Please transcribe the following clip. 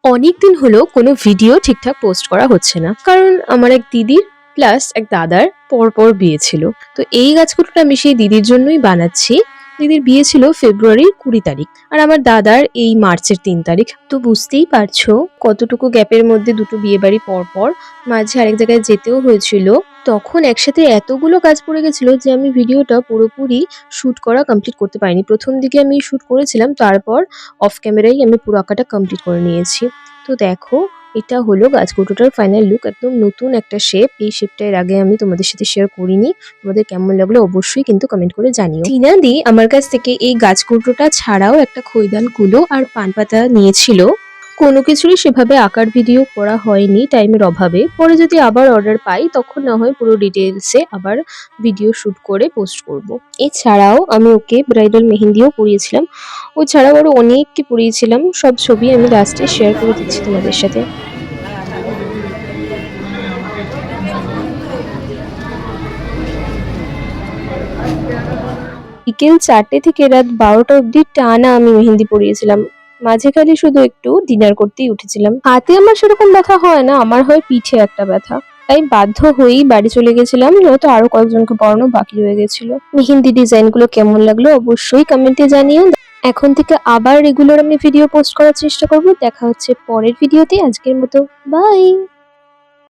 অনেকদিন হলো কোনো ভিডিও ঠিকঠাক পোস্ট করা হচ্ছে না, কারণ আমার এক দিদির প্লাস এক দাদার পরপর বিয়ে ছিল। তো এই গাছগুলোটা আমি সেই দিদির জন্যই বানাচ্ছি। দিদির বিয়ে ছিল ফেব্রুয়ারির 20 তারিখ, আর আমার দাদার এই মার্চের 3 তারিখ। তো বুঝতেই পারছো কতটুকু গ্যাপের মধ্যে দুটো বিয়ে বাড়ি পরপর, মাঝে আরেক জায়গায় যেতেও হয়েছিল। তখন একসাথে এতগুলো কাজ পড়ে গেছিল যে আমি ভিডিওটা পুরোপুরি শুট করা কমপ্লিট করতে পারিনি। প্রথম দিকে আমি শুট করেছিলাম, তারপর অফ ক্যামেরাই আমি পুরো আঁকাটা কমপ্লিট করে নিয়েছি। তো দেখো, এটা হলো গাছগুটোটার ফাইনাল লুক। একদম নতুন একটা শেপ। এই শেপটা এর আগে আমি তোমাদের সাথে শেয়ার করিনি। তোমাদের কেমন লাগলো অবশ্যই কিন্তু কমেন্ট করে জানিও। টিনা দি আমার কাছ থেকে এই গাছগুটোটা ছাড়াও একটা খৈদান কুলো আর পান পাতা নিয়েছিল। কোনো কিছুরই সেভাবে আঁকার ভিডিও করা হয়নি টাইমের অভাবে। পরে যদি আবার অর্ডার পাই তখন না হয় পুরো ডিটেলসে আবার ভিডিও শুট করে পোস্ট করব। এছাড়াও আমি ওকে ব্রাইডাল মেহেন্দিও পরিয়েছিলাম। ও ছাড়াও আরো অনেককে পরিয়েছিলাম। সব ছবি আমি লাস্টে শেয়ার করে দিচ্ছি তোমাদের সাথে। বিকেল 4টে থেকে রাত 12টা অবধি টানা আমি মেহেন্দি পরিয়েছিলাম। মাঝে খালি শুধু একটু ডিনার করতেই উঠেছিলাম। হাতে আমার সেরকম ব্যথা হয় না, আমার হয় পিঠে একটা ব্যথা। তাই বাধ্য হয়েই বাড়ি চলে গেছিলাম, নয়তো আরো কয়েকজনকে পড়ানো বাকি রয়ে গেছিল। মেহেন্দি ডিজাইনগুলো কেমন লাগলো অবশ্যই কমেন্টে জানিও। এখন থেকে আবার রেগুলার আমি ভিডিও পোস্ট করার চেষ্টা করব। দেখা হচ্ছে পরের ভিডিওতে। আজকের মতো বাই।